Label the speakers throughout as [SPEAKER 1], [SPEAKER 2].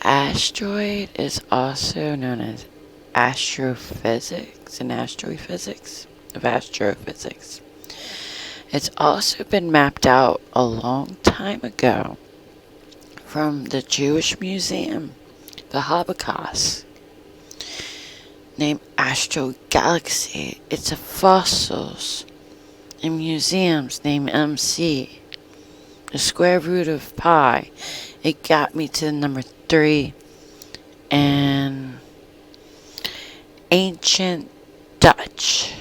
[SPEAKER 1] asteroid is also known as astrophysics and astrophysics of astrophysics. It's also been mapped out a long time ago from the Jewish Museum, the Holocaust, named Astro Galaxy. It's a fossils in museums named MC. The square root of pi. It got me to the number 3. And ancient Dutch.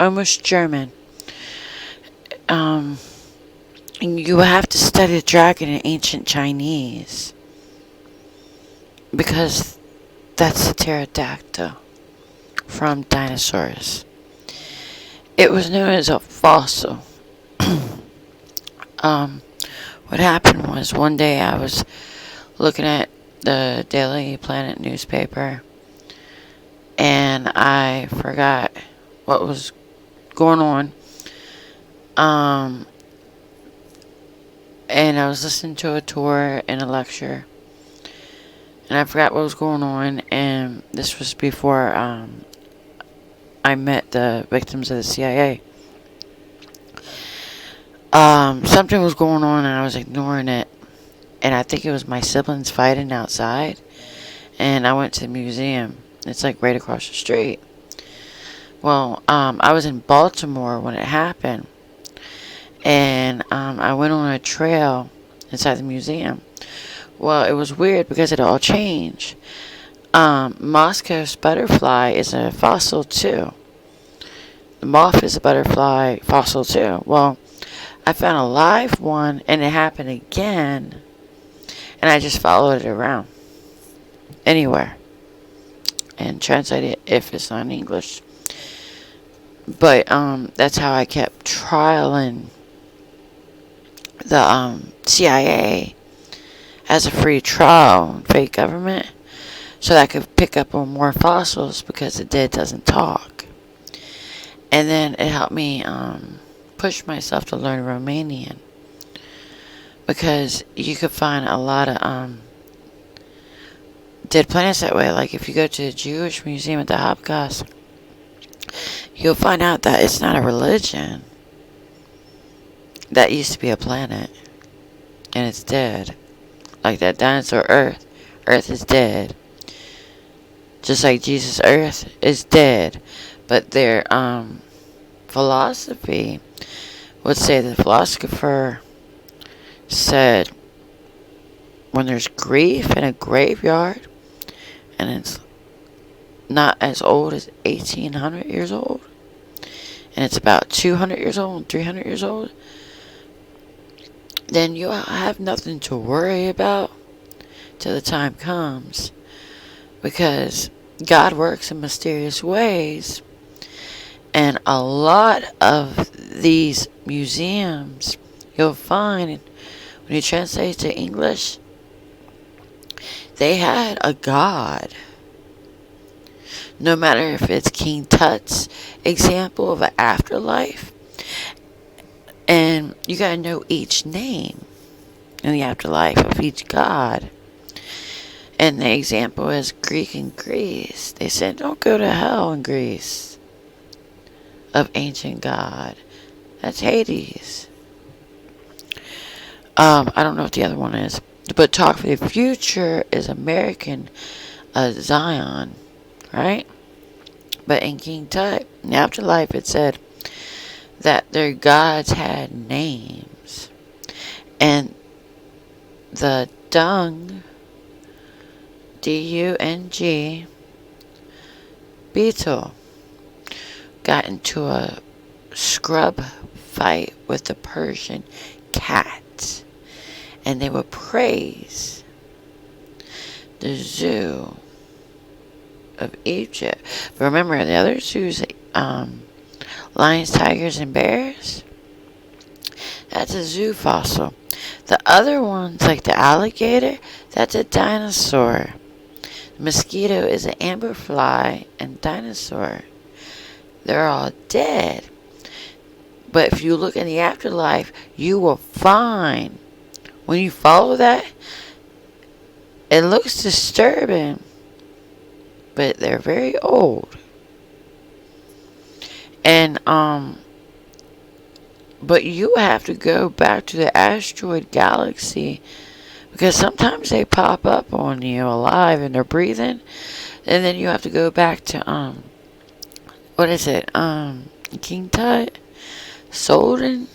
[SPEAKER 1] Almost German. And you have to study the dragon in ancient Chinese. Because that's the pterodactyl from dinosaurs. It was known as a fossil. What happened was one day I was looking at the Daily Planet newspaper and I forgot what was going on. And I was listening to a tour and a lecture and I forgot what was going on, and this was before I met the victims of the CIA. Something was going on and I was ignoring it, and I think it was my siblings fighting outside, and I went to the museum. It's like right across the street. Well, I was in Baltimore when it happened, and I went on a trail inside the museum. Well, it was weird because it all changed. Moscow's butterfly is a fossil too. The moth is a butterfly fossil too. Well, I found a live one and it happened again, and I just followed it around anywhere and translate it if it's not in English. But that's how I kept trialing the CIA as a free trial, fake government, so that I could pick up on more fossils because the dead doesn't talk. And then it helped me push myself to learn Romanian, because you could find a lot of dead planets that way. Like if you go to the Jewish Museum at the Holocaust, you'll find out that it's not a religion. That used to be a planet, and it's dead. Like that dinosaur Earth. Earth is dead. Just like Jesus' Earth is dead. But their philosophy would say, the philosopher said, when there's grief in a graveyard, and it's not as old as 1800 years old, and it's about 200 years old, 300 years old, then you'll have nothing to worry about till the time comes, because God works in mysterious ways. And a lot of these museums, you'll find, when you translate to English, they had a God. No matter if it's King Tut's example of an afterlife, and you gotta know each name in the afterlife of each god. And the example is Greek and Greece. They said, don't go to hell in Greece of ancient god. That's Hades. I don't know what the other one is. But Talk for the Future is American Zion, right? But in King Tut, in the afterlife, it said that their gods had names. And the dung, D-U-N-G, beetle, got into a scrub fight with the Persian cat. And they would praise the zoo of Egypt. But remember, the other zoos, lions, tigers, and bears, that's a zoo fossil. The other ones, like the alligator, that's a dinosaur. The mosquito is an amberfly and dinosaur. They're all dead. But if you look in the afterlife, you will find, when you follow that, It looks disturbing, but they're very old. And but you have to go back to the asteroid galaxy because sometimes they pop up on you alive and they're breathing, and then you have to go back to what is it? King Tut. Solden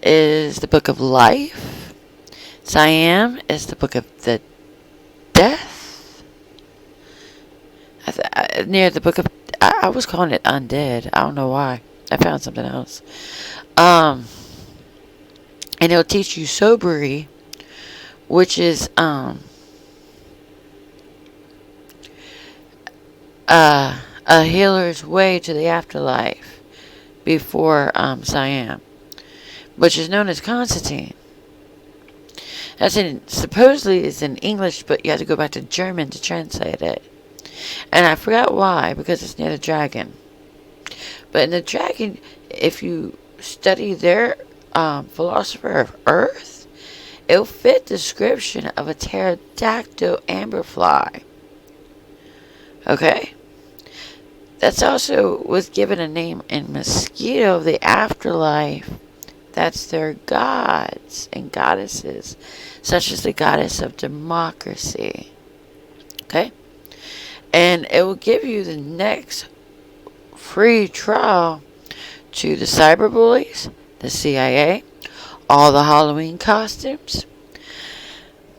[SPEAKER 1] is the book of life. Siam is the book of the death. Near the book of, I was calling it undead. I don't know why. I found something else. And it'll teach you sobering, which is a healer's way to the afterlife before Siam, which is known as Constantine. Supposedly it's in English, but you have to go back to German to translate it. And I forgot why, because it's near the dragon. But in the dragon, if you study their philosopher of Earth, it'll fit the description of a pterodactyl amberfly. Okay? That's also was given a name in Mosquito of the afterlife. That's their gods and goddesses, such as the goddess of democracy. Okay? And it will give you the next free trial to the cyberbullies, the CIA, all the Halloween costumes.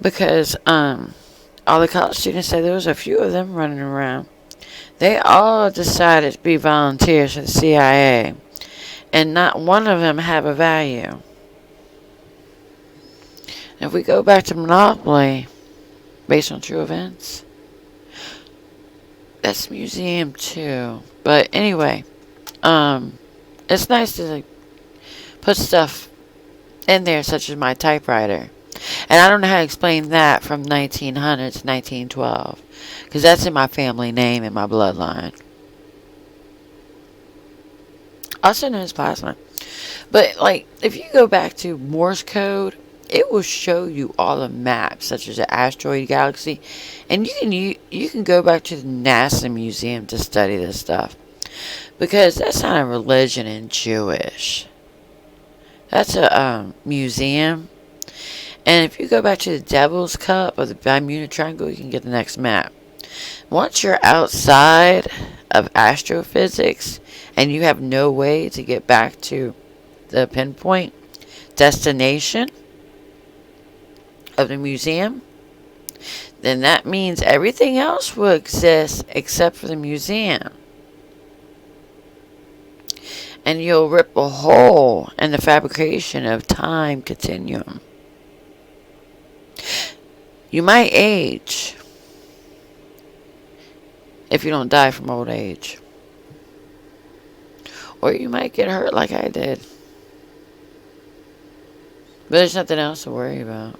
[SPEAKER 1] Because all the college students say there was a few of them running around. They all decided to be volunteers for the CIA. And not one of them have a value. If we go back to Monopoly, based on true events, that's museum too. But anyway, it's nice to put stuff in there, such as my typewriter. And I don't know how to explain that from 1900 to 1912, because that's in my family name and my bloodline. Also known as plasma. But like, if you go back to Morse code, it will show you all the maps, such as the asteroid galaxy, and you can go back to the NASA museum to study this stuff, because that's not a religion in Jewish. That's a museum. And if you go back to the Devil's Cup or the Bermuda Triangle, you can get the next map. Once you're outside of astrophysics and you have no way to get back to the pinpoint destination of the museum, then that means everything else will exist except for the museum. And you'll rip a hole in the fabrication of time continuum. You might age if you don't die from old age. Or you might get hurt like I did. But there's nothing else to worry about.